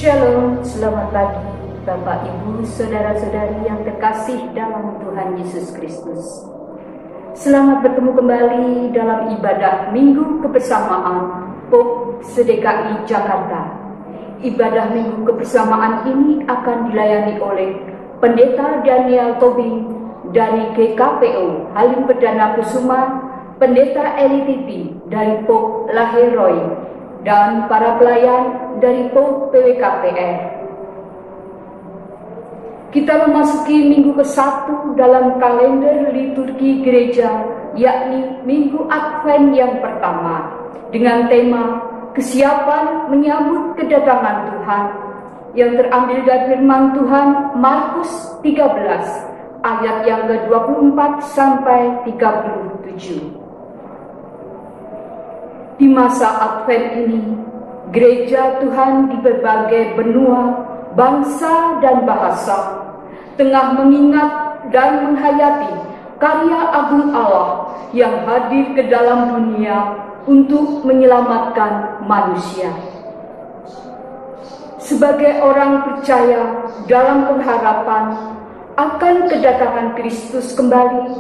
Shalom, selamat pagi Bapak, Ibu, Saudara-saudari yang terkasih dalam Tuhan Yesus Kristus. Selamat bertemu kembali dalam ibadah Minggu Kebersamaan POP SDKI Jakarta. Ibadah Minggu Kebersamaan ini akan dilayani oleh Pendeta Daniel Tobing dari GKPO Halim Perdana Kusuma, Pendeta Eli Tipi dari POP Laheroi, dan para pelayan dari POP PWKPR. Kita memasuki minggu ke-1 dalam kalender liturgi gereja, yakni Minggu Advent yang pertama, dengan tema kesiapan menyambut kedatangan Tuhan, yang terambil dari firman Tuhan Markus 13 ayat yang ke-24 sampai 37. Di masa Advent ini, gereja Tuhan di berbagai benua, bangsa dan bahasa tengah mengingat dan menghayati karya agung Allah yang hadir ke dalam dunia untuk menyelamatkan manusia. Sebagai orang percaya dalam pengharapan akan kedatangan Kristus kembali,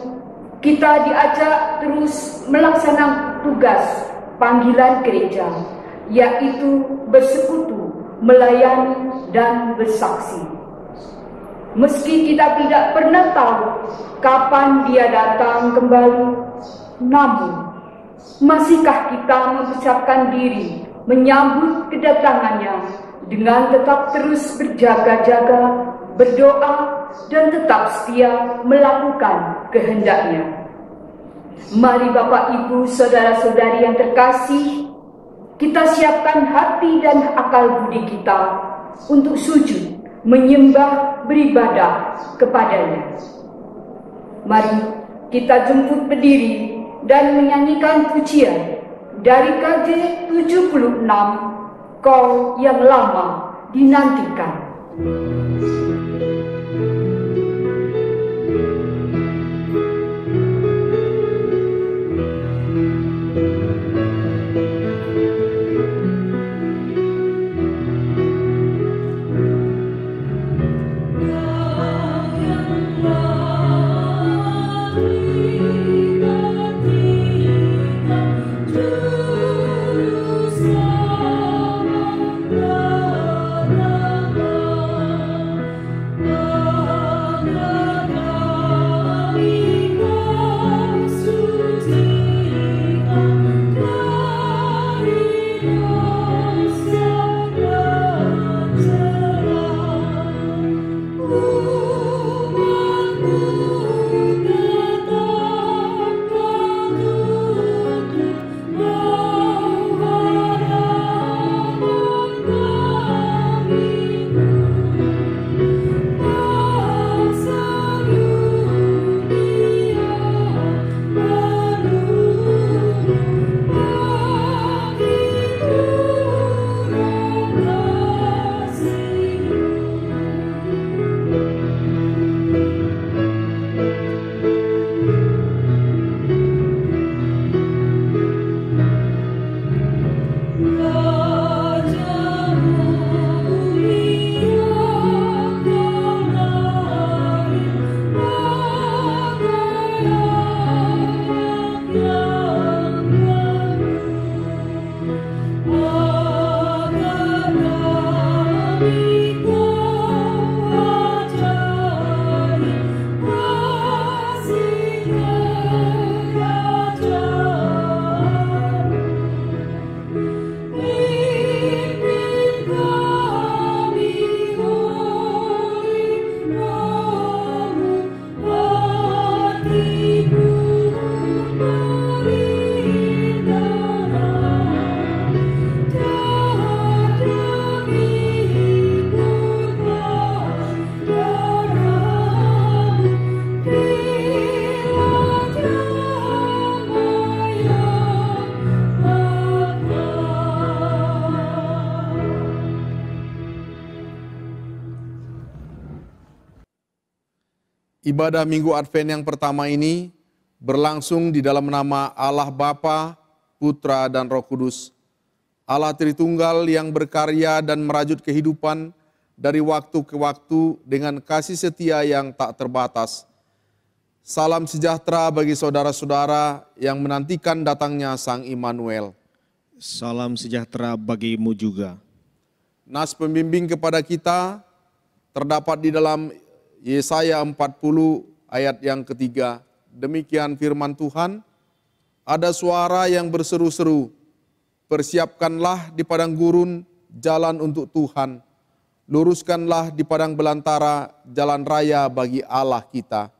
kita diajak terus melaksanakan tugas panggilan gereja, yaitu bersekutu, melayani, dan bersaksi. Meski kita tidak pernah tahu kapan Dia datang kembali, namun masihkah kita mempersiapkan diri menyambut kedatangannya dengan tetap terus berjaga-jaga, berdoa, dan tetap setia melakukan kehendak-Nya? Mari Bapak, Ibu, Saudara-saudari yang terkasih, kita siapkan hati dan akal budi kita untuk sujud, menyembah, beribadah kepada-Nya. Mari kita jemput berdiri dan menyanyikan pujian dari KJ 76, Kau yang lama dinantikan. Ibadah Minggu Advent yang pertama ini berlangsung di dalam nama Allah Bapa, Putra, dan Roh Kudus. Allah Tritunggal yang berkarya dan merajut kehidupan dari waktu ke waktu dengan kasih setia yang tak terbatas. Salam sejahtera bagi saudara-saudara yang menantikan datangnya Sang Immanuel. Salam sejahtera bagimu juga. Nas pembimbing kepada kita terdapat di dalam Yesaya 40 ayat yang ketiga. Demikian firman Tuhan, ada suara yang berseru-seru, persiapkanlah di padang gurun jalan untuk Tuhan, luruskanlah di padang belantara jalan raya bagi Allah kita.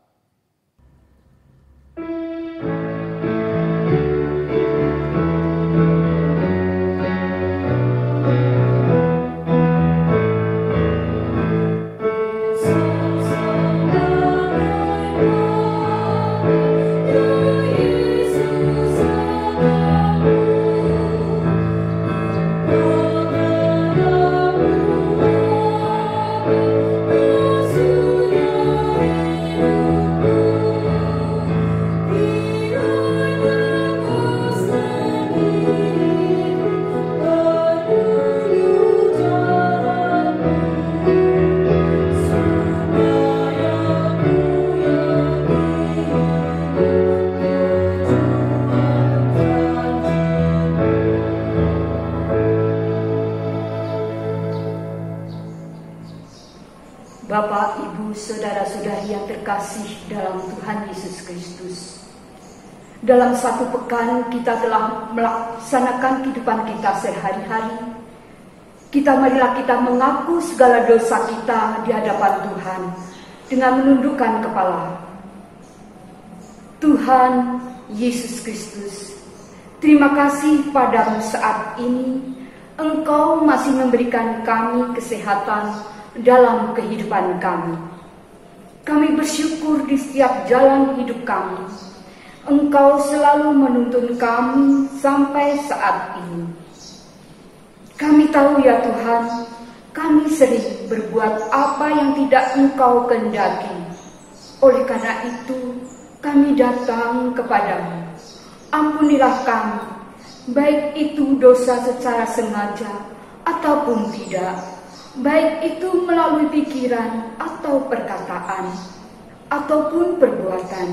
Bapak, Ibu, saudara-saudari yang terkasih dalam Tuhan Yesus Kristus. Dalam satu pekan kita telah melaksanakan kehidupan kita sehari-hari. Marilah kita mengaku segala dosa kita di hadapan Tuhan dengan menundukkan kepala. Tuhan Yesus Kristus, terima kasih padamu saat ini Engkau masih memberikan kami kesehatan dalam kehidupan kami. Kami bersyukur di setiap jalan hidup kami. Engkau selalu menuntun kami sampai saat ini. Kami tahu ya Tuhan, kami sering berbuat apa yang tidak Engkau kehendaki. Oleh karena itu, kami datang kepadamu. Ampunilah kami, baik itu dosa secara sengaja ataupun tidak, baik itu melalui pikiran atau perkataan, ataupun perbuatan,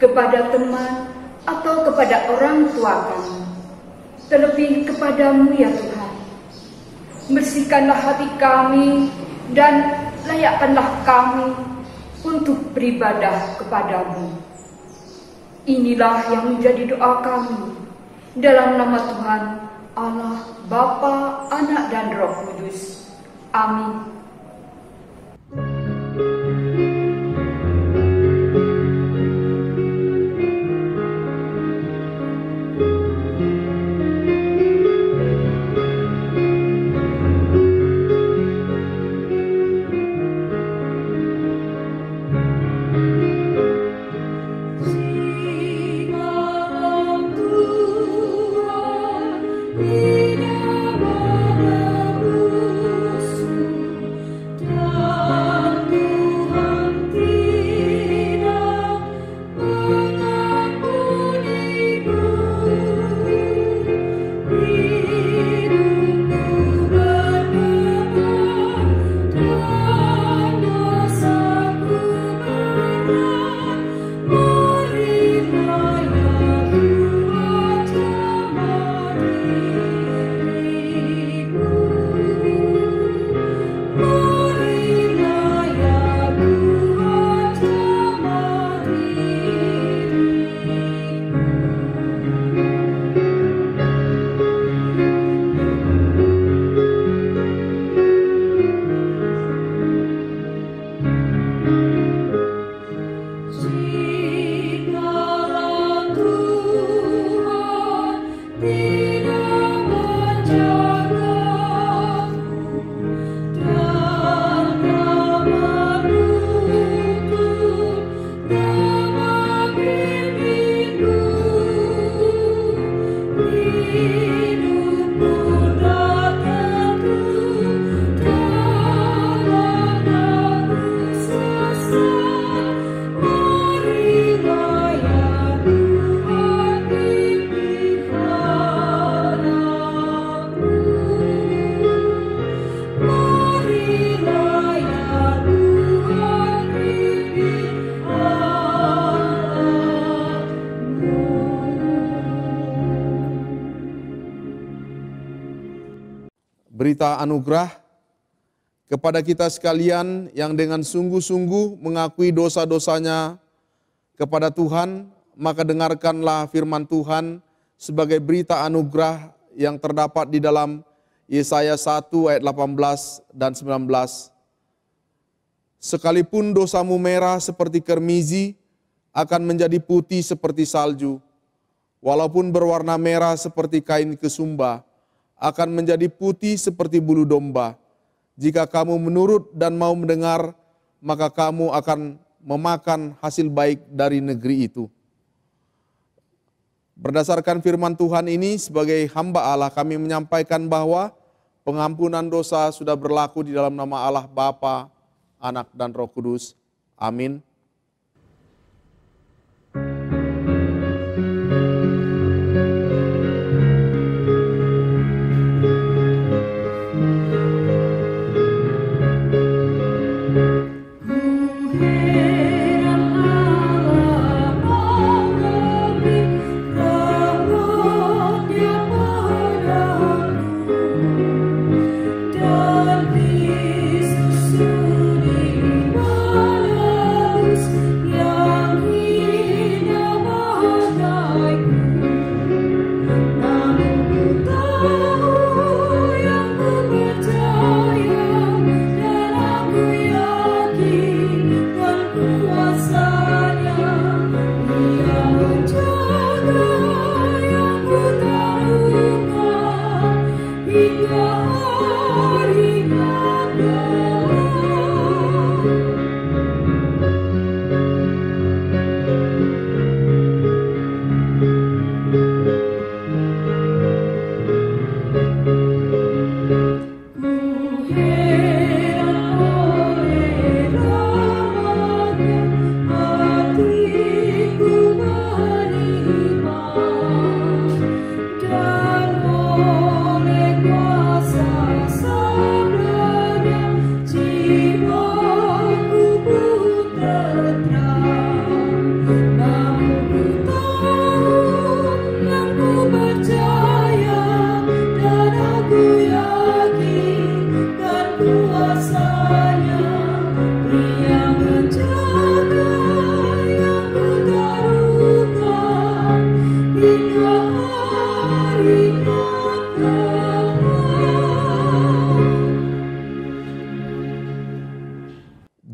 kepada teman atau kepada orang tua kami. Terlebih kepadamu ya Tuhan. Bersihkanlah hati kami dan layakkanlah kami untuk beribadah kepadamu. Inilah yang menjadi doa kami. Dalam nama Tuhan, Allah, Bapa, Anak, dan Roh Kudus. Amin. berita anugerah kepada kita sekalian yang dengan sungguh-sungguh mengakui dosa-dosanya kepada Tuhan, maka dengarkanlah firman Tuhan sebagai berita anugerah yang terdapat di dalam Yesaya 1 ayat 18 dan 19. Sekalipun dosamu merah seperti kermizi, akan menjadi putih seperti salju. Walaupun berwarna merah seperti kain kesumba, akan menjadi putih seperti bulu domba. Jika kamu menurut dan mau mendengar, maka kamu akan memakan hasil baik dari negeri itu. Berdasarkan firman Tuhan ini, sebagai hamba Allah kami menyampaikan bahwa pengampunan dosa sudah berlaku di dalam nama Allah Bapa, Anak, dan Roh Kudus. Amin.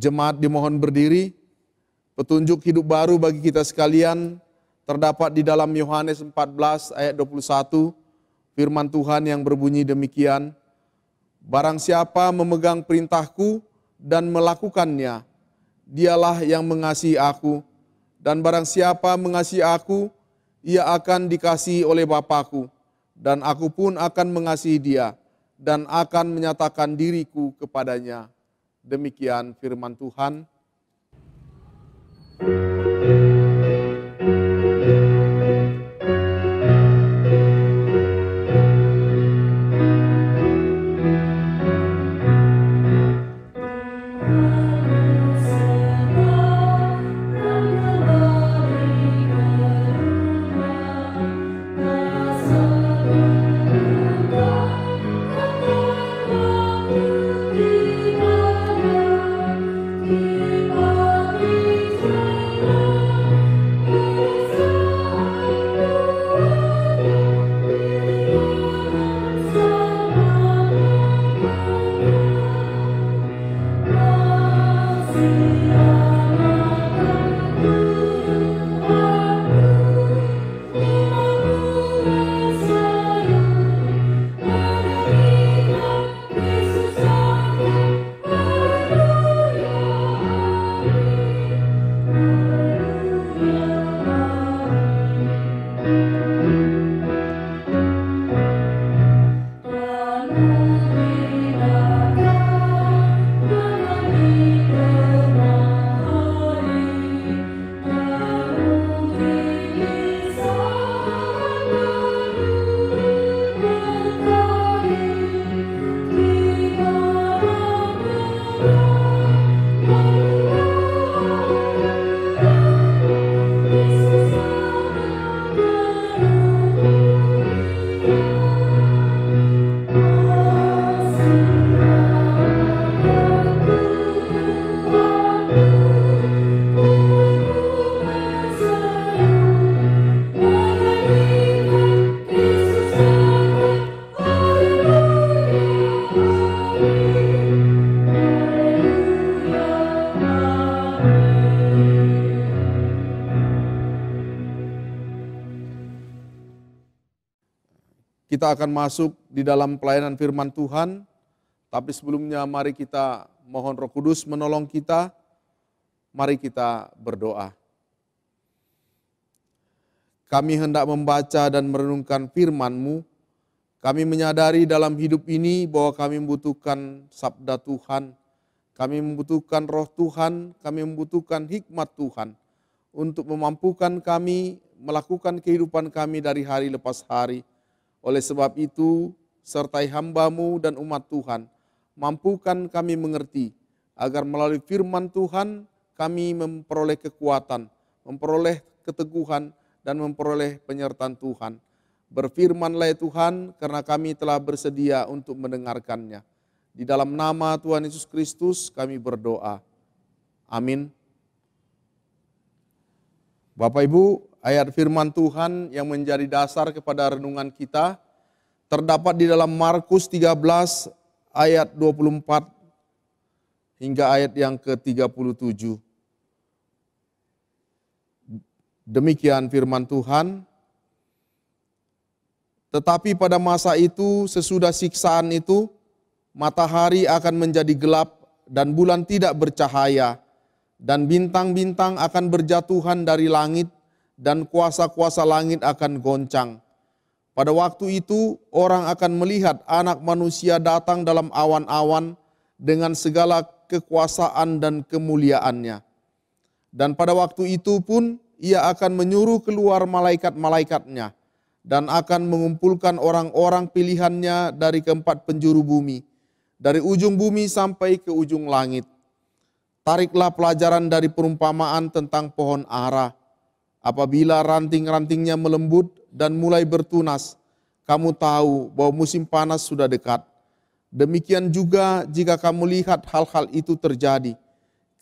Jemaat dimohon berdiri. Petunjuk hidup baru bagi kita sekalian terdapat di dalam Yohanes 14 ayat 21. Firman Tuhan yang berbunyi demikian. Barang siapa memegang perintahku dan melakukannya, dialah yang mengasihi aku. Dan barang siapa mengasihi aku, ia akan dikasihi oleh Bapa-Ku. Dan aku pun akan mengasihi dia dan akan menyatakan diriku kepadanya. Demikian firman Tuhan. kita akan masuk di dalam pelayanan firman Tuhan. Tapi sebelumnya mari kita mohon Roh Kudus menolong kita. Mari kita berdoa. Kami hendak membaca dan merenungkan firman-Mu. Kami menyadari dalam hidup ini bahwa kami membutuhkan sabda Tuhan. Kami membutuhkan roh Tuhan, kami membutuhkan hikmat Tuhan untuk memampukan kami melakukan kehidupan kami dari hari lepas hari. Oleh sebab itu, sertai hamba-Mu dan umat Tuhan, mampukan kami mengerti, agar melalui firman Tuhan kami memperoleh kekuatan, memperoleh keteguhan, dan memperoleh penyertaan Tuhan. Berfirmanlah ya Tuhan, karena kami telah bersedia untuk mendengarkannya. Di dalam nama Tuhan Yesus Kristus kami berdoa. Amin. Bapak Ibu, ayat firman Tuhan yang menjadi dasar kepada renungan kita terdapat di dalam Markus 13 ayat 24 hingga ayat yang ke-37. Demikian firman Tuhan. Tetapi pada masa itu, sesudah siksaan itu, matahari akan menjadi gelap dan bulan tidak bercahaya, dan bintang-bintang akan berjatuhan dari langit, dan kuasa-kuasa langit akan goncang. Pada waktu itu, orang akan melihat Anak Manusia datang dalam awan-awan dengan segala kekuasaan dan kemuliaannya. Dan pada waktu itu pun, Ia akan menyuruh keluar malaikat-malaikatnya, dan akan mengumpulkan orang-orang pilihannya dari keempat penjuru bumi, dari ujung bumi sampai ke ujung langit. Tariklah pelajaran dari perumpamaan tentang pohon ara. Apabila ranting-rantingnya melembut dan mulai bertunas, kamu tahu bahwa musim panas sudah dekat. Demikian juga jika kamu lihat hal-hal itu terjadi,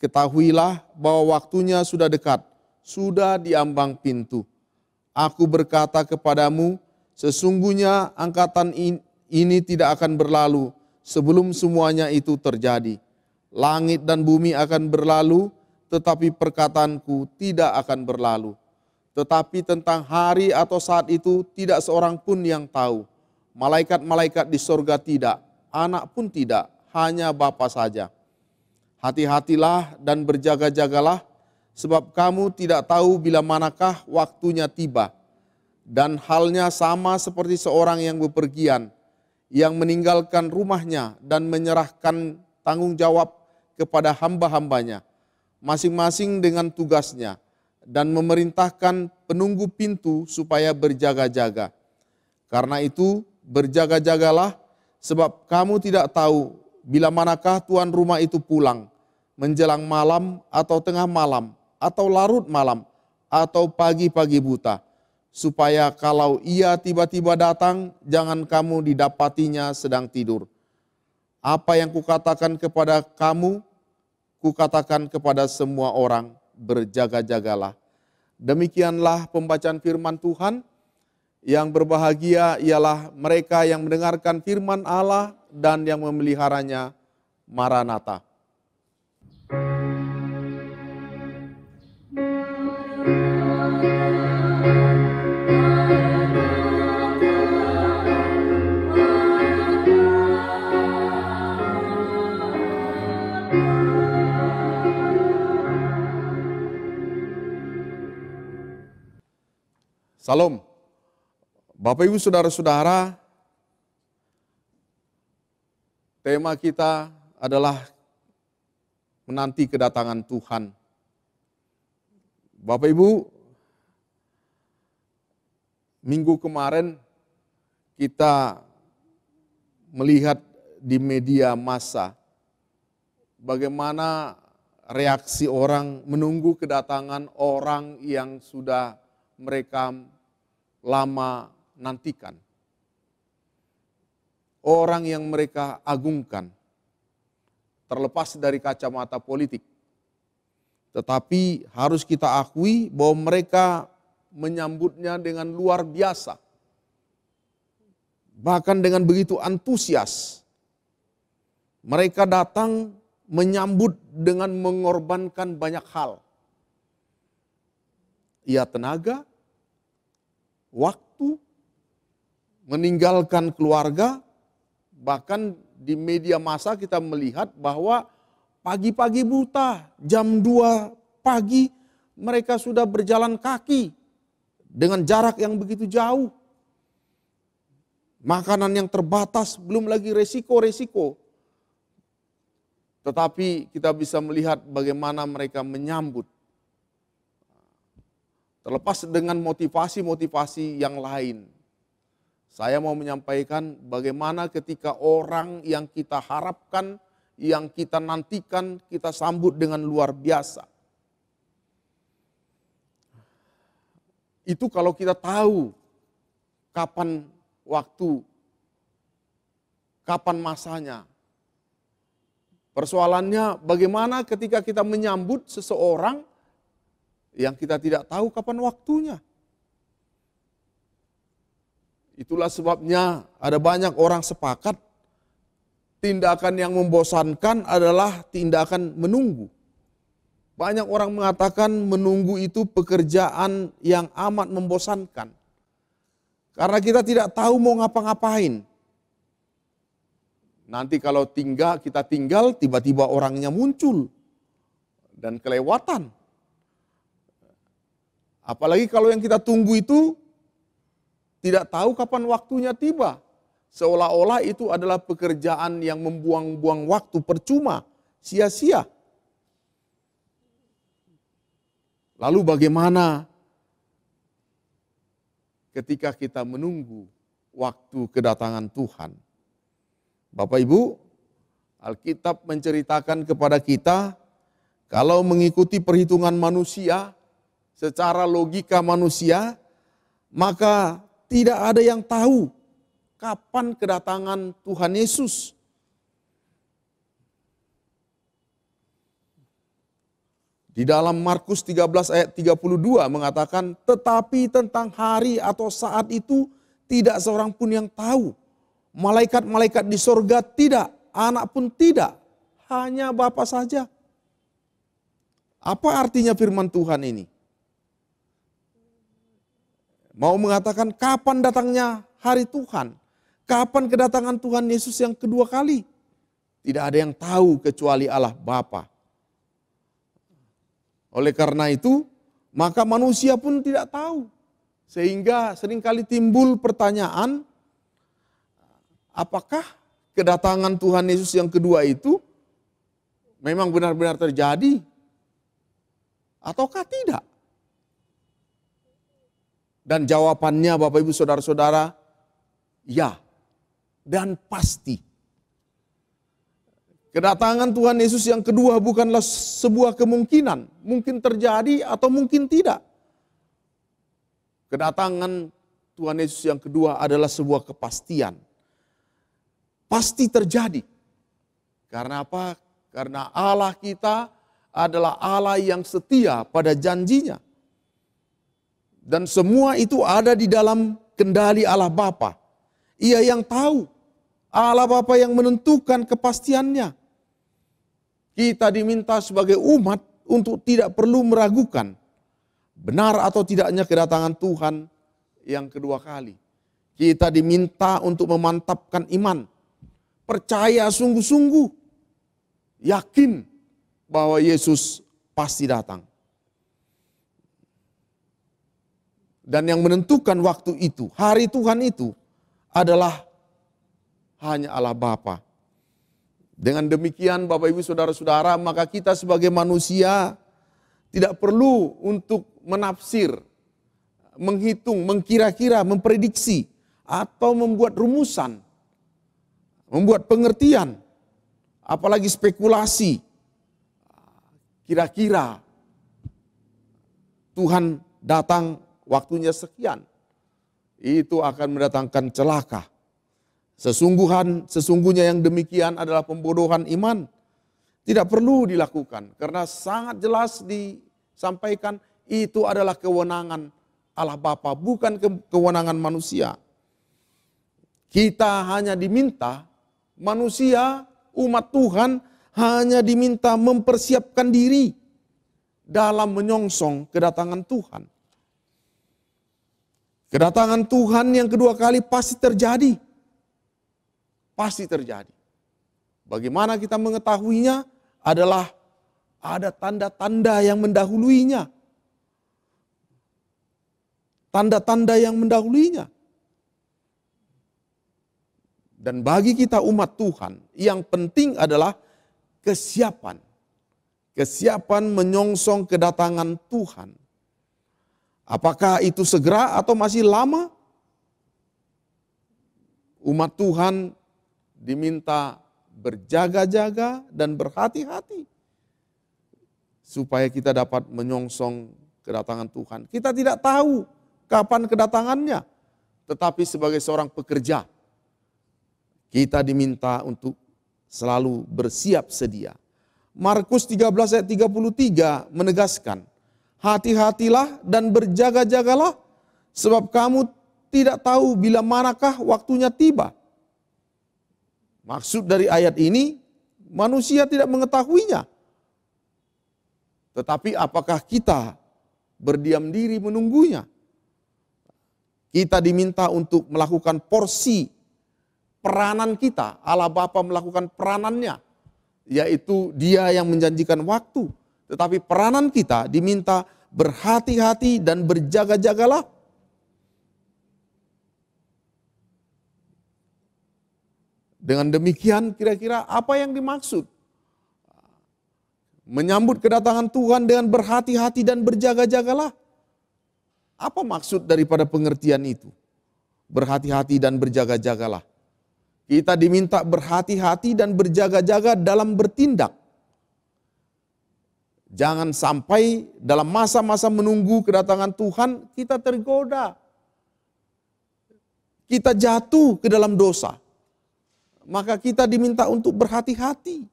ketahuilah bahwa waktunya sudah dekat, sudah di ambang pintu. Aku berkata kepadamu, sesungguhnya angkatan ini tidak akan berlalu sebelum semuanya itu terjadi. Langit dan bumi akan berlalu, tetapi perkataanku tidak akan berlalu. Tetapi tentang hari atau saat itu tidak seorang pun yang tahu. Malaikat-malaikat di sorga tidak, anak pun tidak, hanya Bapa saja. Hati-hatilah dan berjaga-jagalah, sebab kamu tidak tahu bila manakah waktunya tiba. Dan halnya sama seperti seorang yang bepergian, yang meninggalkan rumahnya dan menyerahkan tanggung jawab kepada hamba-hambanya, masing-masing dengan tugasnya, dan memerintahkan penunggu pintu supaya berjaga-jaga. Karena itu berjaga-jagalah, sebab kamu tidak tahu bila manakah tuan rumah itu pulang, menjelang malam atau tengah malam, atau larut malam, atau pagi-pagi buta, supaya kalau ia tiba-tiba datang, jangan kamu didapatinya sedang tidur. Apa yang kukatakan kepada kamu, kukatakan kepada semua orang, berjaga-jagalah. Demikianlah pembacaan firman Tuhan. Yang berbahagia ialah mereka yang mendengarkan firman Allah dan yang memeliharanya. Maranatha. Salam. Bapak Ibu Saudara-saudara, tema kita adalah menanti kedatangan Tuhan. Bapak Ibu, minggu kemarin kita melihat di media massa bagaimana reaksi orang menunggu kedatangan orang yang sudah mereka lama nantikan. Orang yang mereka agungkan, terlepas dari kacamata politik. Tetapi harus kita akui bahwa mereka menyambutnya dengan luar biasa. Bahkan dengan begitu antusias. Mereka datang menyambut dengan mengorbankan banyak hal. Ya tenaga, waktu, meninggalkan keluarga. Bahkan di media massa kita melihat bahwa pagi-pagi buta, jam 2 pagi mereka sudah berjalan kaki dengan jarak yang begitu jauh. Makanan yang terbatas, belum lagi resiko-resiko. Tetapi kita bisa melihat bagaimana mereka menyambut. Terlepas dengan motivasi-motivasi yang lain. Saya mau menyampaikan bagaimana ketika orang yang kita harapkan, yang kita nantikan, kita sambut dengan luar biasa. Itu kalau kita tahu kapan waktu, kapan masanya. Persoalannya bagaimana ketika kita menyambut seseorang yang kita tidak tahu kapan waktunya. Itulah sebabnya ada banyak orang sepakat tindakan yang membosankan adalah tindakan menunggu. Banyak orang mengatakan menunggu itu pekerjaan yang amat membosankan. Karena kita tidak tahu mau ngapa-ngapain. Nanti kalau kita tinggal, tiba-tiba orangnya muncul dan kelewatan. Apalagi kalau yang kita tunggu itu tidak tahu kapan waktunya tiba. Seolah-olah itu adalah pekerjaan yang membuang-buang waktu percuma, sia-sia. Lalu bagaimana ketika kita menunggu waktu kedatangan Tuhan? Bapak Ibu, Alkitab menceritakan kepada kita, kalau mengikuti perhitungan manusia, secara logika manusia, maka tidak ada yang tahu kapan kedatangan Tuhan Yesus. Di dalam Markus 13 ayat 32 mengatakan, tetapi tentang hari atau saat itu tidak seorang pun yang tahu. Malaikat-malaikat di sorga tidak, anak pun tidak, hanya Bapa saja. Apa artinya firman Tuhan ini? Mau mengatakan kapan datangnya hari Tuhan? Kapan kedatangan Tuhan Yesus yang kedua kali? Tidak ada yang tahu kecuali Allah Bapa. Oleh karena itu, maka manusia pun tidak tahu. Sehingga seringkali timbul pertanyaan, apakah kedatangan Tuhan Yesus yang kedua itu memang benar-benar terjadi? Ataukah tidak? Dan jawabannya Bapak Ibu Saudara-saudara, ya dan pasti. Kedatangan Tuhan Yesus yang kedua bukanlah sebuah kemungkinan. Mungkin terjadi atau mungkin tidak. Kedatangan Tuhan Yesus yang kedua adalah sebuah kepastian. Pasti terjadi. Karena apa? Karena Allah kita adalah Allah yang setia pada janjinya. Dan semua itu ada di dalam kendali Allah Bapa. Ia yang tahu. Allah Bapa yang menentukan kepastiannya. Kita diminta sebagai umat untuk tidak perlu meragukan benar atau tidaknya kedatangan Tuhan yang kedua kali. Kita diminta untuk memantapkan iman. Percaya sungguh-sungguh. Yakin bahwa Yesus pasti datang. Dan yang menentukan waktu itu, hari Tuhan itu adalah hanya Allah Bapa. Dengan demikian Bapak Ibu Saudara-saudara, maka kita sebagai manusia tidak perlu untuk menafsir, menghitung, mengkira-kira, memprediksi, atau membuat rumusan, membuat pengertian, apalagi spekulasi. Kira-kira Tuhan datang waktunya sekian, itu akan mendatangkan celaka. Sesungguhnya yang demikian adalah pembodohan iman. Tidak perlu dilakukan karena sangat jelas disampaikan itu adalah kewenangan Allah Bapa, bukan kewenangan manusia. Kita hanya diminta, manusia, umat Tuhan hanya diminta mempersiapkan diri dalam menyongsong kedatangan Tuhan. Kedatangan Tuhan yang kedua kali pasti terjadi. Pasti terjadi. Bagaimana kita mengetahuinya adalah ada tanda-tanda yang mendahuluinya. Tanda-tanda yang mendahuluinya. Dan bagi kita umat Tuhan, yang penting adalah kesiapan. Kesiapan menyongsong kedatangan Tuhan. Apakah itu segera atau masih lama? Umat Tuhan diminta berjaga-jaga dan berhati-hati supaya kita dapat menyongsong kedatangan Tuhan. Kita tidak tahu kapan kedatangannya, tetapi sebagai seorang pekerja, kita diminta untuk selalu bersiap sedia. Markus 13 ayat 33 menegaskan, hati-hatilah dan berjaga-jagalah, sebab kamu tidak tahu bila manakah waktunya tiba. Maksud dari ayat ini, manusia tidak mengetahuinya. Tetapi apakah kita berdiam diri menunggunya? Kita diminta untuk melakukan porsi peranan kita. Allah Bapa melakukan peranannya, yaitu Dia yang menjanjikan waktu. Tetapi peranan kita diminta berhati-hati dan berjaga-jagalah. Dengan demikian kira-kira apa yang dimaksud? Menyambut kedatangan Tuhan dengan berhati-hati dan berjaga-jagalah. Apa maksud daripada pengertian itu? Berhati-hati dan berjaga-jagalah. Kita diminta berhati-hati dan berjaga-jaga dalam bertindak. Jangan sampai dalam masa-masa menunggu kedatangan Tuhan kita tergoda. Kita jatuh ke dalam dosa. Maka kita diminta untuk berhati-hati.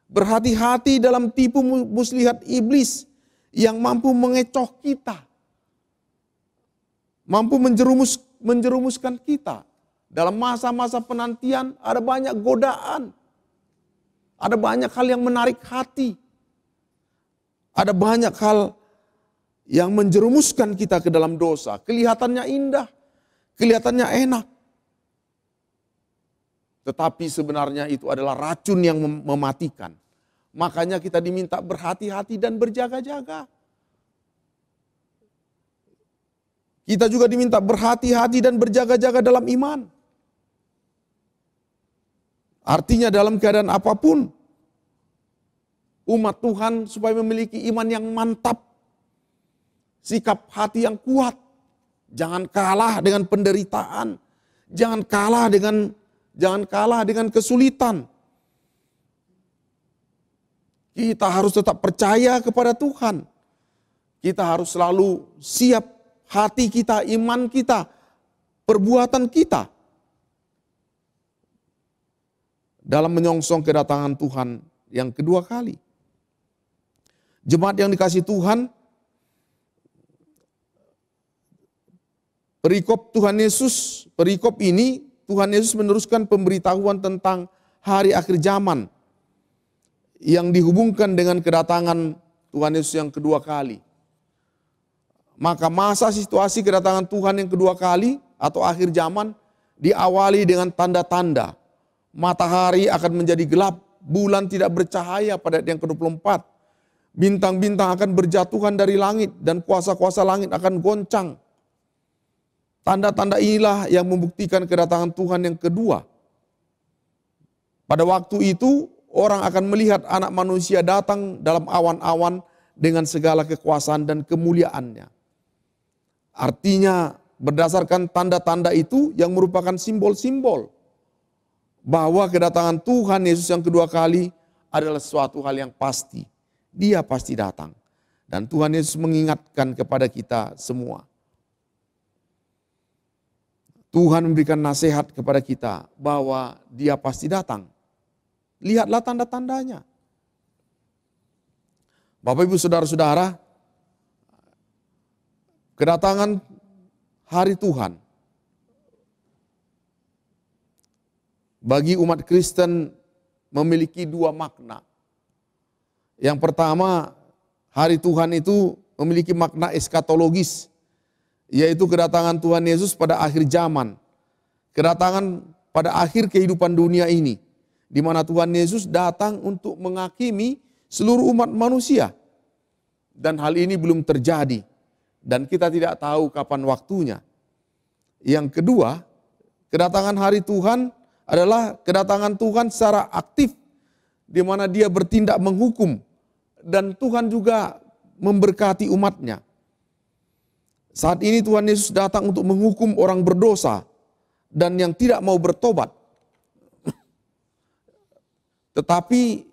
Berhati-hati dalam tipu muslihat iblis yang mampu mengecoh kita. Mampu menjerumuskan kita. Dalam masa-masa penantian ada banyak godaan. Ada banyak hal yang menarik hati. Ada banyak hal yang menjerumuskan kita ke dalam dosa. Kelihatannya indah, kelihatannya enak. Tetapi sebenarnya itu adalah racun yang mematikan. Makanya kita diminta berhati-hati dan berjaga-jaga. Kita juga diminta berhati-hati dan berjaga-jaga dalam iman. Artinya dalam keadaan apapun, umat Tuhan supaya memiliki iman yang mantap, sikap hati yang kuat, jangan kalah dengan penderitaan, jangan kalah dengan kesulitan. Kita harus tetap percaya kepada Tuhan. Kita harus selalu siap hati kita, iman kita, perbuatan kita dalam menyongsong kedatangan Tuhan yang kedua kali. Jemaat yang dikasihi Tuhan, perikop ini Tuhan Yesus meneruskan pemberitahuan tentang hari akhir zaman yang dihubungkan dengan kedatangan Tuhan Yesus yang kedua kali. Maka masa situasi kedatangan Tuhan yang kedua kali atau akhir zaman diawali dengan tanda-tanda. Matahari akan menjadi gelap, bulan tidak bercahaya pada ayat yang ke-24. Bintang-bintang akan berjatuhan dari langit dan kuasa-kuasa langit akan goncang. Tanda-tanda inilah yang membuktikan kedatangan Tuhan yang kedua. Pada waktu itu orang akan melihat anak manusia datang dalam awan-awan dengan segala kekuasaan dan kemuliaannya. Artinya berdasarkan tanda-tanda itu yang merupakan simbol-simbol bahwa kedatangan Tuhan Yesus yang kedua kali adalah suatu hal yang pasti. Dia pasti datang. Dan Tuhan Yesus mengingatkan kepada kita semua. Tuhan memberikan nasihat kepada kita bahwa Dia pasti datang. Lihatlah tanda-tandanya. Bapak Ibu Saudara-saudara, kedatangan hari Tuhan bagi umat Kristen memiliki dua makna. Yang pertama, hari Tuhan itu memiliki makna eskatologis, yaitu kedatangan Tuhan Yesus pada akhir zaman. Kedatangan pada akhir kehidupan dunia ini, di mana Tuhan Yesus datang untuk menghakimi seluruh umat manusia. Dan hal ini belum terjadi, dan kita tidak tahu kapan waktunya. Yang kedua, kedatangan hari Tuhan adalah kedatangan Tuhan secara aktif, di mana Dia bertindak menghukum, dan Tuhan juga memberkati umatnya. Saat ini Tuhan Yesus datang untuk menghukum orang berdosa dan yang tidak mau bertobat. Tetapi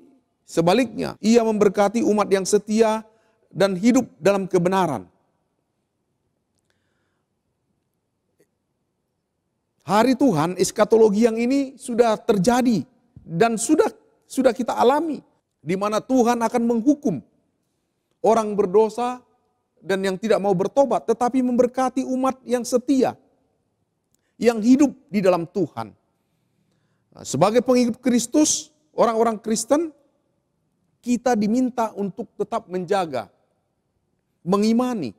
sebaliknya, Ia memberkati umat yang setia dan hidup dalam kebenaran. Hari Tuhan, eskatologi yang ini sudah terjadi dan sudah kita alami, di mana Tuhan akan menghukum orang berdosa dan yang tidak mau bertobat, tetapi memberkati umat yang setia, yang hidup di dalam Tuhan. Sebagai pengikut Kristus, orang-orang Kristen, kita diminta untuk tetap menjaga, mengimani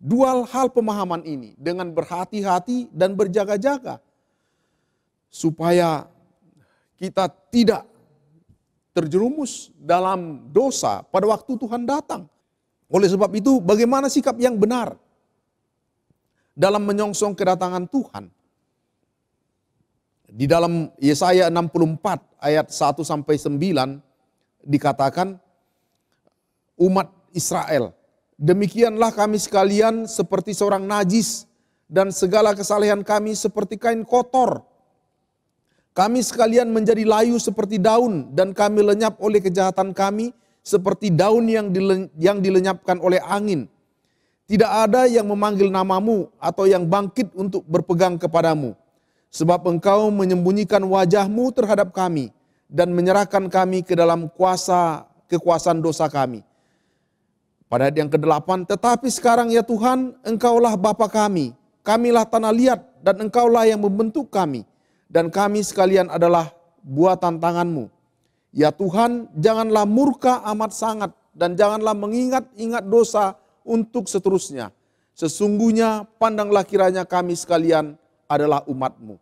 dua hal pemahaman ini dengan berhati-hati dan berjaga-jaga, supaya kita tidak terjerumus dalam dosa pada waktu Tuhan datang. Oleh sebab itu, bagaimana sikap yang benar dalam menyongsong kedatangan Tuhan? Di dalam Yesaya 64 ayat 1-9 dikatakan, umat Israel, demikianlah kami sekalian seperti seorang najis, dan segala kesalehan kami seperti kain kotor. Kami sekalian menjadi layu seperti daun, dan kami lenyap oleh kejahatan kami seperti daun yang dilenyapkan oleh angin. Tidak ada yang memanggil namamu atau yang bangkit untuk berpegang kepadamu. Sebab engkau menyembunyikan wajahmu terhadap kami dan menyerahkan kami ke dalam kekuasaan dosa kami. Pada ayat yang ke-8, tetapi sekarang ya Tuhan, engkaulah Bapa kami, kamilah tanah liat dan engkaulah yang membentuk kami. Dan kami sekalian adalah buatan tanganmu. Ya Tuhan, janganlah murka amat sangat dan janganlah mengingat-ingat dosa untuk seterusnya. Sesungguhnya pandanglah kiranya kami sekalian adalah umat-Mu.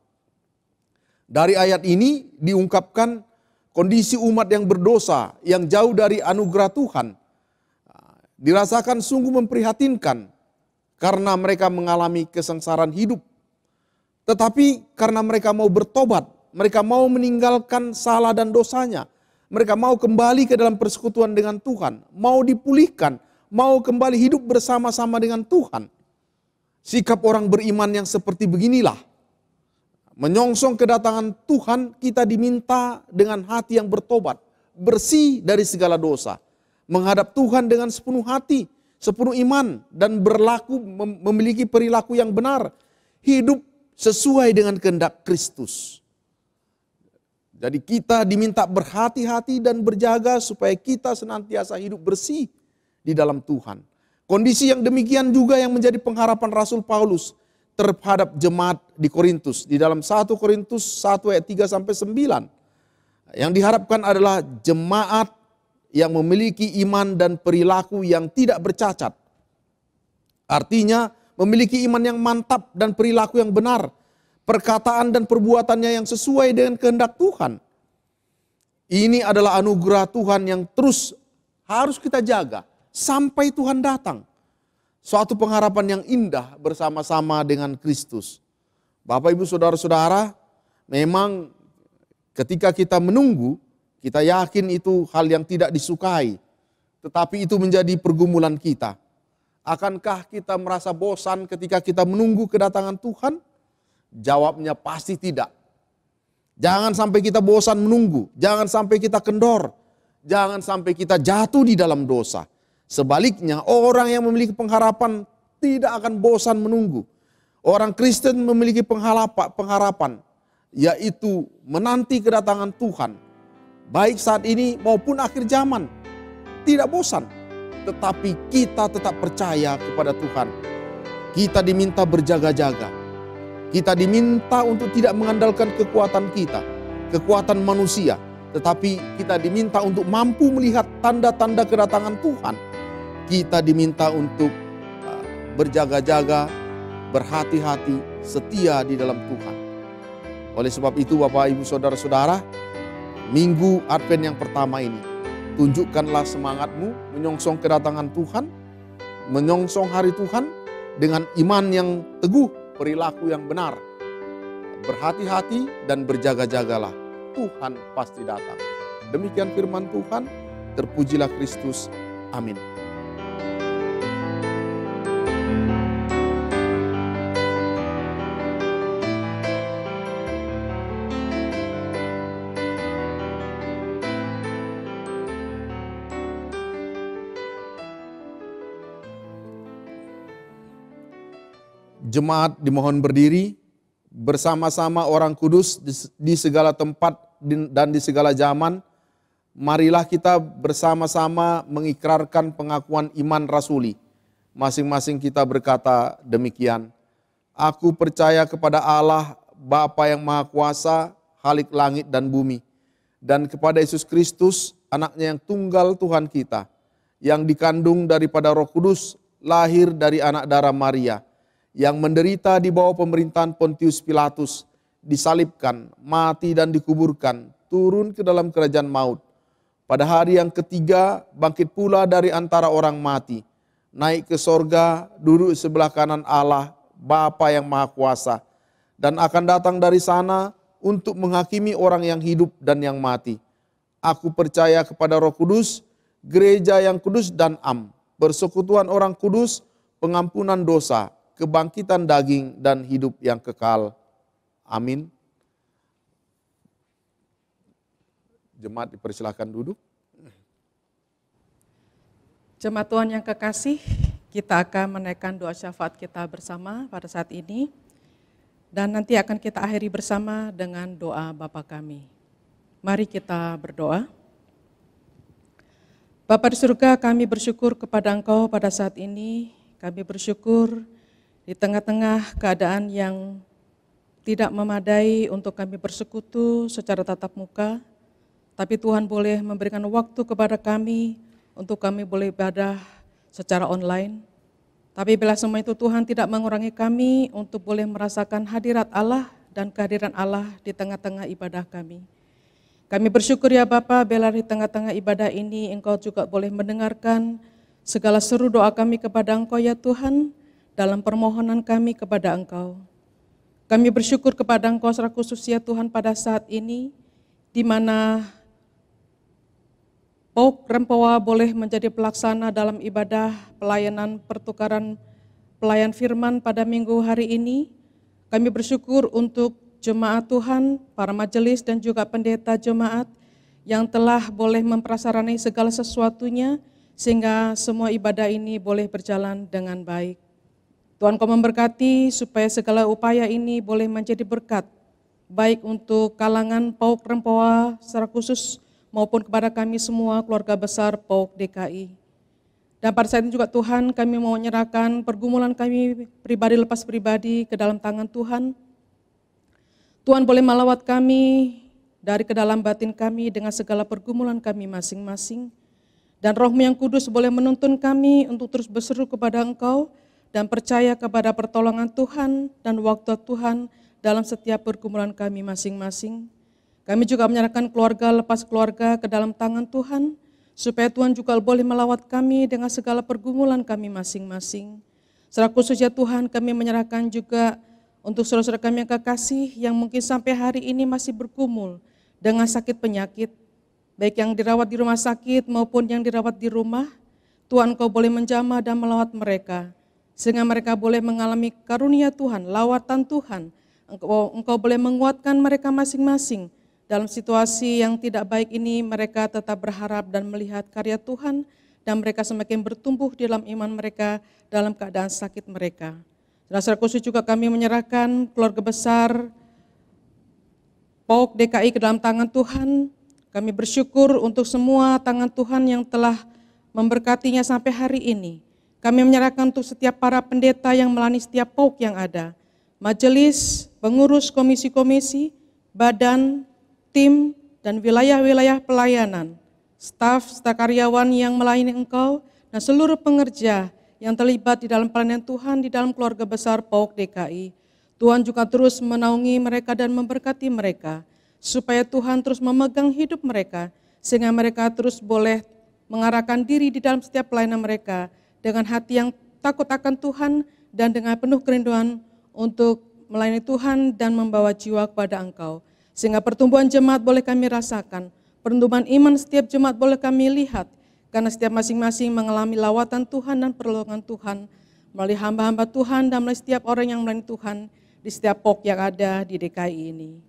Dari ayat ini diungkapkan kondisi umat yang berdosa, yang jauh dari anugerah Tuhan. Dirasakan sungguh memprihatinkan karena mereka mengalami kesengsaraan hidup. Tetapi karena mereka mau bertobat, mereka mau meninggalkan salah dan dosanya, mereka mau kembali ke dalam persekutuan dengan Tuhan, mau dipulihkan, mau kembali hidup bersama-sama dengan Tuhan. Sikap orang beriman yang seperti beginilah. Menyongsong kedatangan Tuhan, kita diminta dengan hati yang bertobat, bersih dari segala dosa, menghadap Tuhan dengan sepenuh hati, sepenuh iman, dan memiliki perilaku yang benar, hidup sesuai dengan kehendak Kristus. Jadi kita diminta berhati-hati dan berjaga supaya kita senantiasa hidup bersih di dalam Tuhan. Kondisi yang demikian juga yang menjadi pengharapan Rasul Paulus terhadap jemaat di Korintus. Di dalam 1 Korintus 1 ayat 3-9. Yang diharapkan adalah jemaat yang memiliki iman dan perilaku yang tidak bercacat. Artinya memiliki iman yang mantap dan perilaku yang benar. Perkataan dan perbuatannya yang sesuai dengan kehendak Tuhan. Ini adalah anugerah Tuhan yang terus harus kita jaga sampai Tuhan datang. Suatu pengharapan yang indah bersama-sama dengan Kristus. Bapak, Ibu, Saudara-saudara, memang ketika kita menunggu, kita yakin itu hal yang tidak disukai. Tetapi itu menjadi pergumulan kita. Akankah kita merasa bosan ketika kita menunggu kedatangan Tuhan? Jawabnya pasti tidak. Jangan sampai kita bosan menunggu. Jangan sampai kita kendor. Jangan sampai kita jatuh di dalam dosa. Sebaliknya, orang yang memiliki pengharapan tidak akan bosan menunggu. Orang Kristen memiliki pengharapan, yaitu menanti kedatangan Tuhan. Baik saat ini maupun akhir zaman. Tidak bosan. Tetapi kita tetap percaya kepada Tuhan. Kita diminta berjaga-jaga. Kita diminta untuk tidak mengandalkan kekuatan kita, kekuatan manusia. Tetapi kita diminta untuk mampu melihat tanda-tanda kedatangan Tuhan. Kita diminta untuk berjaga-jaga berhati-hati, setia di dalam Tuhan. Oleh sebab itu Bapak, Ibu, Saudara-saudara, Minggu Advent yang pertama ini, tunjukkanlah semangatmu menyongsong kedatangan Tuhan, menyongsong hari Tuhan dengan iman yang teguh, perilaku yang benar. Berhati-hati dan berjaga-jagalah, Tuhan pasti datang. Demikian firman Tuhan, terpujilah Kristus. Amin. Jemaat dimohon berdiri, bersama-sama orang kudus di segala tempat dan di segala zaman. Marilah kita bersama-sama mengikrarkan pengakuan iman rasuli. Masing-masing kita berkata demikian. Aku percaya kepada Allah, Bapa yang Maha Kuasa, Khalik langit dan bumi, dan kepada Yesus Kristus, anaknya yang tunggal Tuhan kita, yang dikandung daripada Roh Kudus, lahir dari anak darah Maria, yang menderita di bawah pemerintahan Pontius Pilatus, disalibkan, mati dan dikuburkan, turun ke dalam kerajaan maut. Pada hari yang ketiga, bangkit pula dari antara orang mati, naik ke sorga, duduk sebelah kanan Allah, Bapa yang Maha Kuasa, dan akan datang dari sana untuk menghakimi orang yang hidup dan yang mati. Aku percaya kepada Roh Kudus, gereja yang kudus dan am, persekutuan orang kudus, pengampunan dosa, kebangkitan daging dan hidup yang kekal. Amin. Jemaat dipersilakan duduk. Jemaat Tuhan yang kekasih, kita akan menaikkan doa syafaat kita bersama pada saat ini. Dan nanti akan kita akhiri bersama dengan doa Bapa kami. Mari kita berdoa. Bapa di surga, kami bersyukur kepada Engkau pada saat ini. Kami bersyukur di tengah-tengah keadaan yang tidak memadai untuk kami bersekutu secara tatap muka, tapi Tuhan boleh memberikan waktu kepada kami untuk kami boleh ibadah secara online. Tapi bila semua itu Tuhan tidak mengurangi kami untuk boleh merasakan hadirat Allah dan kehadiran Allah di tengah-tengah ibadah kami. Kami bersyukur ya Bapa, bila di tengah-tengah ibadah ini Engkau juga boleh mendengarkan segala seru doa kami kepada Engkau ya Tuhan, dalam permohonan kami kepada Engkau. Kami bersyukur kepada Engkau secara khusus ya Tuhan pada saat ini, di mana Pauk Rempoa boleh menjadi pelaksana dalam ibadah pelayanan pertukaran pelayan firman pada minggu hari ini. Kami bersyukur untuk jemaat Tuhan, para majelis dan juga pendeta jemaat yang telah boleh memprasarani segala sesuatunya, sehingga semua ibadah ini boleh berjalan dengan baik. Tuhan Kau memberkati supaya segala upaya ini boleh menjadi berkat, baik untuk kalangan Pauk Rempoa secara khusus maupun kepada kami semua keluarga besar Pauk DKI. Dan pada saat ini juga Tuhan, kami mau menyerahkan pergumulan kami pribadi lepas pribadi ke dalam tangan Tuhan. Tuhan boleh melawat kami dari ke dalam batin kami dengan segala pergumulan kami masing-masing. Dan Roh-Mu yang kudus boleh menuntun kami untuk terus berseru kepada Engkau, dan percaya kepada pertolongan Tuhan dan waktu Tuhan dalam setiap pergumulan kami masing-masing. Kami juga menyerahkan keluarga lepas keluarga ke dalam tangan Tuhan, supaya Tuhan juga boleh melawat kami dengan segala pergumulan kami masing-masing. Secara khusus ya Tuhan, kami menyerahkan juga untuk saudara-saudara kami yang kekasih, yang mungkin sampai hari ini masih bergumul dengan sakit penyakit, baik yang dirawat di rumah sakit maupun yang dirawat di rumah. Tuhan Kau boleh menjamah dan melawat mereka, sehingga mereka boleh mengalami karunia Tuhan, lawatan Tuhan. Engkau boleh menguatkan mereka masing-masing. Dalam situasi yang tidak baik ini, mereka tetap berharap dan melihat karya Tuhan, dan mereka semakin bertumbuh dalam iman mereka dalam keadaan sakit mereka. Dan secara khusus juga kami menyerahkan keluarga besar Pauk DKI ke dalam tangan Tuhan. Kami bersyukur untuk semua tangan Tuhan yang telah memberkatinya sampai hari ini. Kami menyerahkan untuk setiap para pendeta yang melayani setiap Pauk yang ada, majelis, pengurus komisi-komisi, badan, tim, dan wilayah-wilayah pelayanan, staf karyawan yang melayani Engkau, dan seluruh pengerja yang terlibat di dalam pelayanan Tuhan di dalam keluarga besar PAUK DKI. Tuhan juga terus menaungi mereka dan memberkati mereka, supaya Tuhan terus memegang hidup mereka, sehingga mereka terus boleh mengarahkan diri di dalam setiap pelayanan mereka dengan hati yang takut akan Tuhan dan dengan penuh kerinduan untuk melayani Tuhan dan membawa jiwa kepada Engkau. Sehingga pertumbuhan jemaat boleh kami rasakan, pertumbuhan iman setiap jemaat boleh kami lihat, karena setiap masing-masing mengalami lawatan Tuhan dan pertolongan Tuhan melalui hamba-hamba Tuhan dan melalui setiap orang yang melayani Tuhan di setiap PAUK yang ada di DKI ini.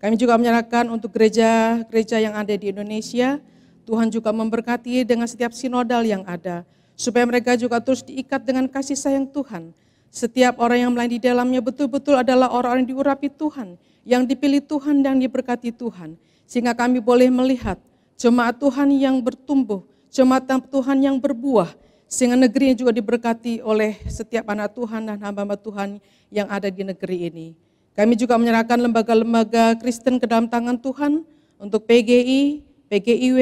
Kami juga menyerahkan untuk gereja-gereja yang ada di Indonesia, Tuhan juga memberkati dengan setiap sinodal yang ada, supaya mereka juga terus diikat dengan kasih sayang Tuhan. Setiap orang yang melayani di dalamnya betul-betul adalah orang-orang yang diurapi Tuhan, yang dipilih Tuhan dan diberkati Tuhan. Sehingga kami boleh melihat jemaat Tuhan yang bertumbuh, jemaat Tuhan yang berbuah, sehingga negeri juga diberkati oleh setiap anak Tuhan dan hamba-hamba Tuhan yang ada di negeri ini. Kami juga menyerahkan lembaga-lembaga Kristen ke dalam tangan Tuhan untuk PGI, PGIW,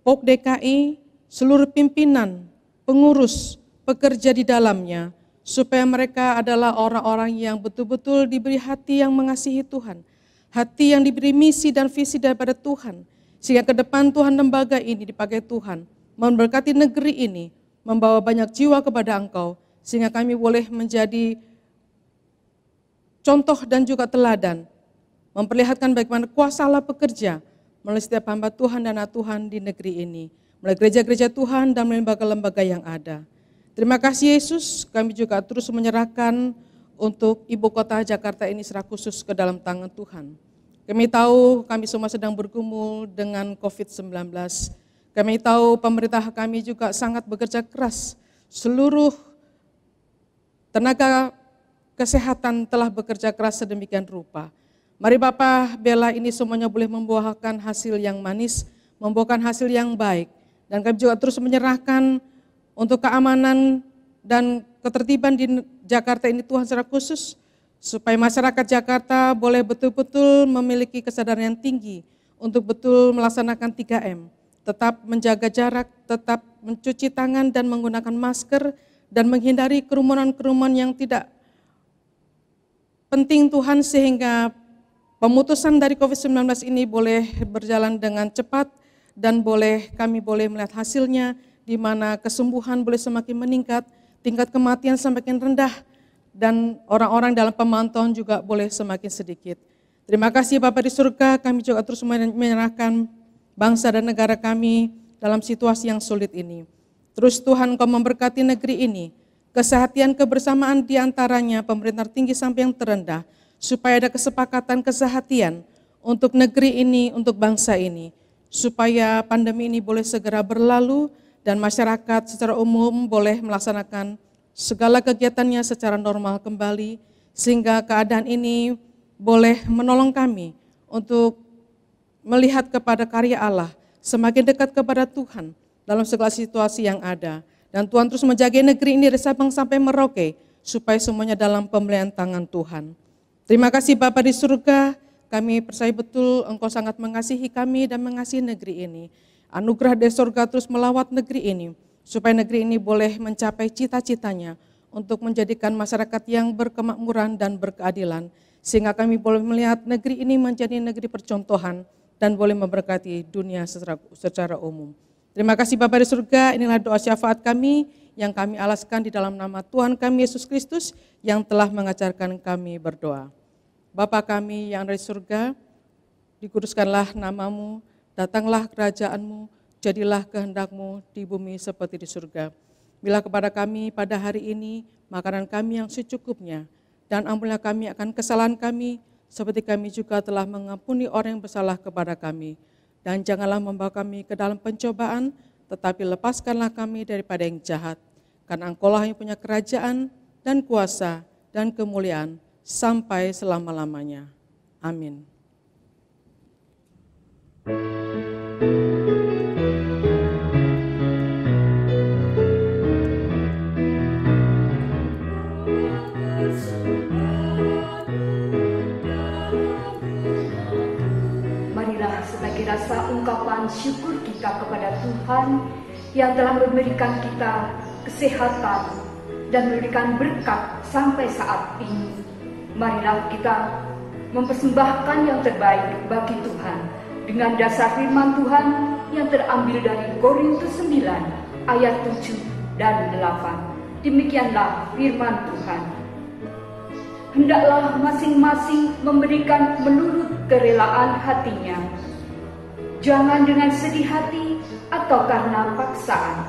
PAUK DKI, seluruh pimpinan, pengurus, pekerja di dalamnya, supaya mereka adalah orang-orang yang betul-betul diberi hati yang mengasihi Tuhan, hati yang diberi misi dan visi daripada Tuhan, sehingga ke depan Tuhan lembaga ini dipakai Tuhan, memberkati negeri ini, membawa banyak jiwa kepada Engkau, sehingga kami boleh menjadi contoh dan juga teladan, memperlihatkan bagaimana kuasa Allah bekerja melalui setiap hamba Tuhan dan anak Tuhan di negeri ini, melalui gereja-gereja Tuhan dan melalui lembaga-lembaga yang ada. Terima kasih Yesus, kami juga terus menyerahkan untuk ibu kota Jakarta ini secara khusus ke dalam tangan Tuhan. Kami tahu kami semua sedang bergumul dengan COVID-19. Kami tahu pemerintah kami juga sangat bekerja keras. Seluruh tenaga kesehatan telah bekerja keras sedemikian rupa. Mari Bapak, bela ini semuanya boleh membuahkan hasil yang manis, membuahkan hasil yang baik. Dan kami juga terus menyerahkan untuk keamanan dan ketertiban di Jakarta ini Tuhan secara khusus, supaya masyarakat Jakarta boleh betul-betul memiliki kesadaran yang tinggi untuk betul melaksanakan 3M, tetap menjaga jarak, tetap mencuci tangan dan menggunakan masker, dan menghindari kerumunan-kerumunan yang tidak penting Tuhan, sehingga pemutusan dari COVID-19 ini boleh berjalan dengan cepat dan kami boleh melihat hasilnya, di mana kesembuhan boleh semakin meningkat, tingkat kematian semakin rendah, dan orang-orang dalam pemantauan juga boleh semakin sedikit. Terima kasih Bapak di surga, kami juga terus menyerahkan bangsa dan negara kami dalam situasi yang sulit ini. Terus Tuhan Kau memberkati negeri ini, kesehatan kebersamaan di antaranya pemerintah tinggi sampai yang terendah, supaya ada kesepakatan kesehatan untuk negeri ini, untuk bangsa ini, supaya pandemi ini boleh segera berlalu dan masyarakat secara umum boleh melaksanakan segala kegiatannya secara normal kembali, sehingga keadaan ini boleh menolong kami untuk melihat kepada karya Allah, semakin dekat kepada Tuhan dalam segala situasi yang ada. Dan Tuhan terus menjaga negeri ini dari Sabang sampai Merauke, supaya semuanya dalam pemeliharaan tangan Tuhan. Terima kasih Bapa di surga, kami percaya betul Engkau sangat mengasihi kami dan mengasihi negeri ini. Anugerah dari surga terus melawat negeri ini, supaya negeri ini boleh mencapai cita-citanya untuk menjadikan masyarakat yang berkemakmuran dan berkeadilan, sehingga kami boleh melihat negeri ini menjadi negeri percontohan dan boleh memberkati dunia secara umum. Terima kasih Bapa di surga, inilah doa syafaat kami yang kami alaskan di dalam nama Tuhan kami Yesus Kristus yang telah mengajarkan kami berdoa. Bapa kami yang ada di surga, dikuduskanlah namamu, datanglah kerajaan-Mu, jadilah kehendak-Mu di bumi seperti di surga. Bila kepada kami pada hari ini makanan kami yang secukupnya, dan ampunilah kami akan kesalahan kami, seperti kami juga telah mengampuni orang yang bersalah kepada kami. Dan janganlah membawa kami ke dalam pencobaan, tetapi lepaskanlah kami daripada yang jahat. Karena Engkau-lah yang punya kerajaan dan kuasa dan kemuliaan sampai selama-lamanya. Amin. Rasa ungkapan syukur kita kepada Tuhan yang telah memberikan kita kesehatan, dan memberikan berkat sampai saat ini. Marilah kita mempersembahkan yang terbaik bagi Tuhan dengan dasar firman Tuhan yang terambil dari Korintus 9 ayat 7 dan 8. Demikianlah firman Tuhan. Hendaklah masing-masing memberikan menurut kerelaan hatinya, jangan dengan sedih hati atau karena paksaan,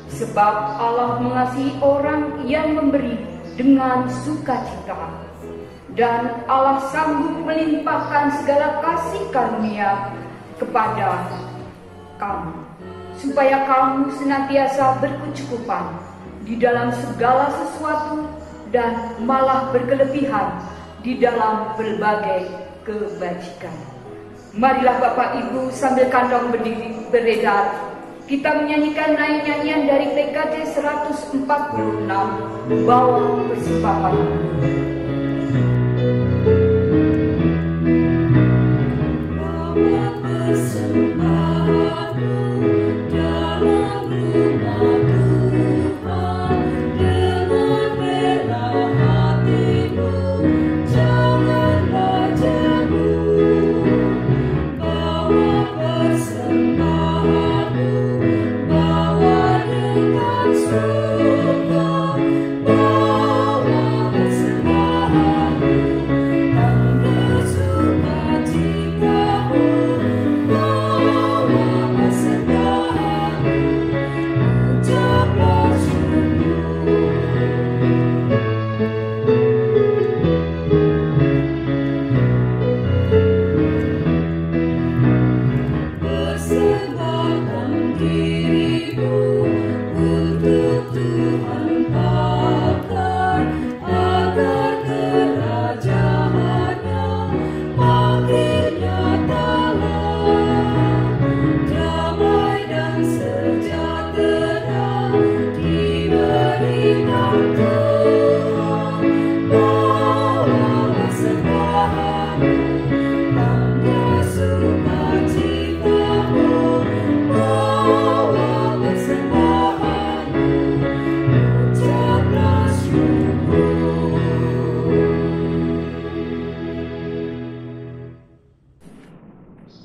sebab Allah mengasihi orang yang memberi dengan sukacita, dan Allah sanggup melimpahkan segala kasih karunia kepada kamu, supaya kamu senantiasa berkecukupan di dalam segala sesuatu dan malah berkelebihan di dalam berbagai kebajikan. Marilah Bapak Ibu sambil kantong berdiri beredar, kita menyanyikan nyanyian dari PKJ 146, Bawa Persembahan.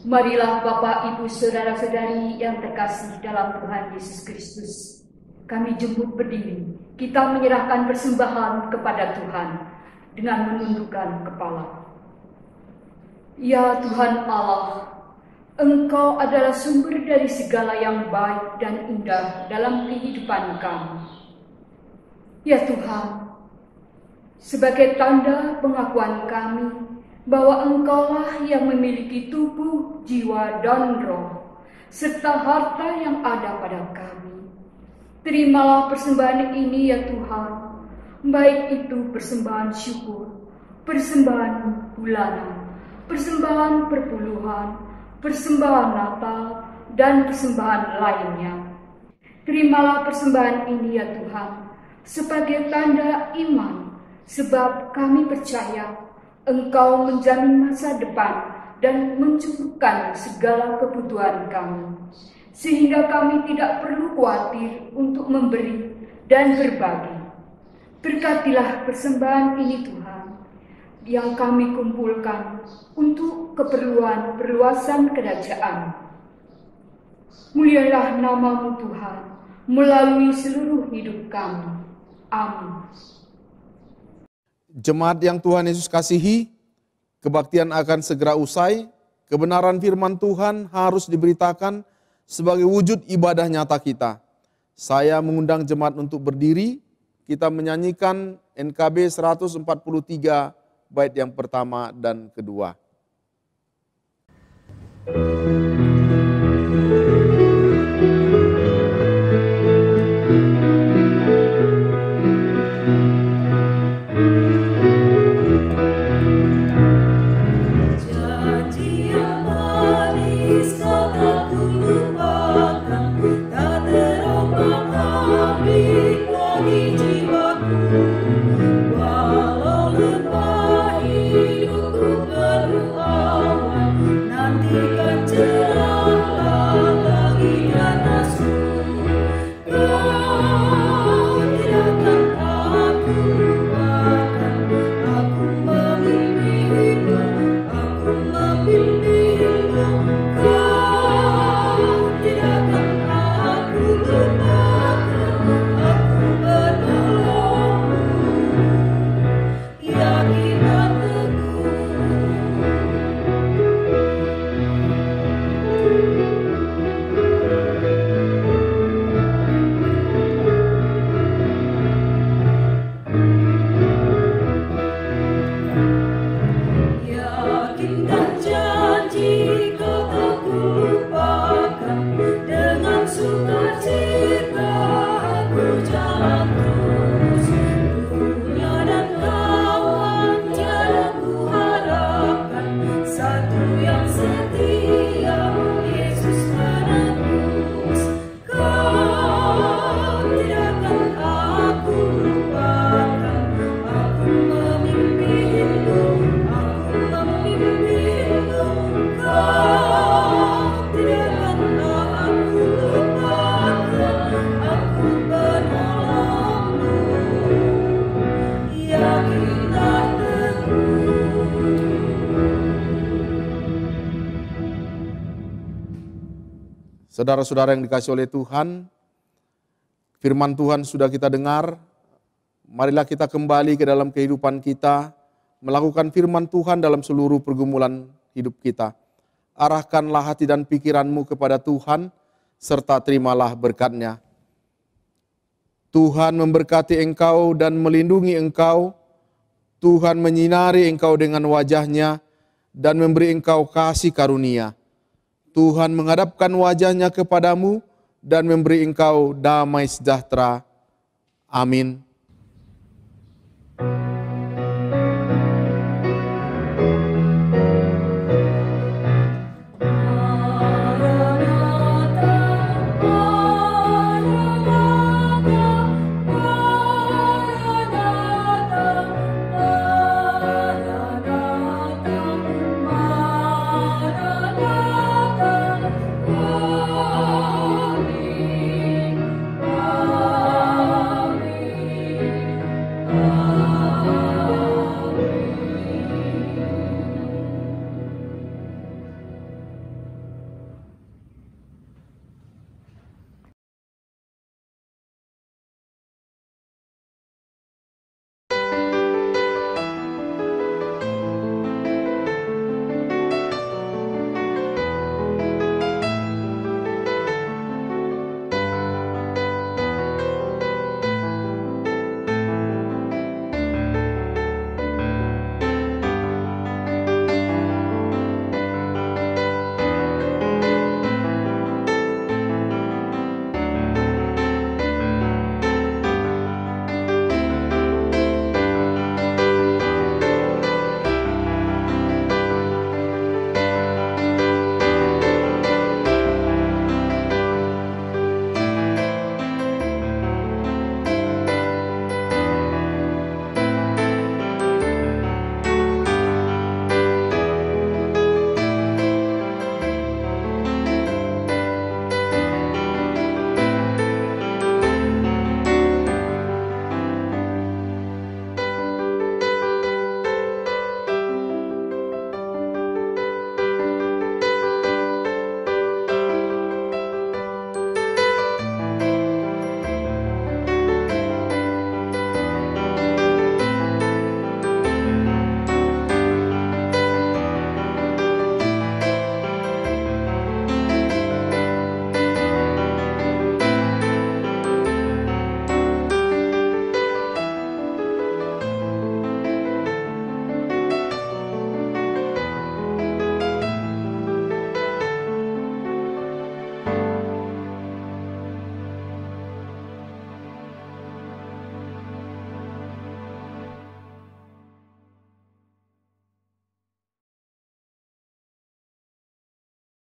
Marilah Bapak, Ibu, Saudara-saudari yang terkasih dalam Tuhan Yesus Kristus, kami jemput berdiri, kita menyerahkan persembahan kepada Tuhan dengan menundukkan kepala. Ya Tuhan Allah, Engkau adalah sumber dari segala yang baik dan indah dalam kehidupan kami. Ya Tuhan, sebagai tanda pengakuan kami bahwa Engkaulah yang memiliki tubuh, jiwa, dan roh, serta harta yang ada pada kami. Terimalah persembahan ini ya Tuhan, baik itu persembahan syukur, persembahan bulanan, persembahan perpuluhan, persembahan Natal, dan persembahan lainnya. Terimalah persembahan ini ya Tuhan, sebagai tanda iman, sebab kami percaya Engkau menjamin masa depan dan mencukupkan segala kebutuhan kami, sehingga kami tidak perlu khawatir untuk memberi dan berbagi. Berkatilah persembahan ini Tuhan, yang kami kumpulkan untuk keperluan perluasan kerajaan. Mulialah nama-Mu Tuhan, melalui seluruh hidup kami. Amin. Jemaat yang Tuhan Yesus kasihi, kebaktian akan segera usai, kebenaran firman Tuhan harus diberitakan sebagai wujud ibadah nyata kita. Saya mengundang jemaat untuk berdiri, kita menyanyikan NKB 143 bait yang pertama dan kedua. Nantikan Saudara-saudara yang dikasihi oleh Tuhan, firman Tuhan sudah kita dengar. Marilah kita kembali ke dalam kehidupan kita, melakukan firman Tuhan dalam seluruh pergumulan hidup kita. Arahkanlah hati dan pikiranmu kepada Tuhan, serta terimalah berkat-Nya. Tuhan memberkati engkau dan melindungi engkau. Tuhan menyinari engkau dengan wajah-Nya dan memberi engkau kasih karunia. Tuhan menghadapkan wajah-Nya kepadamu dan memberi engkau damai sejahtera. Amin.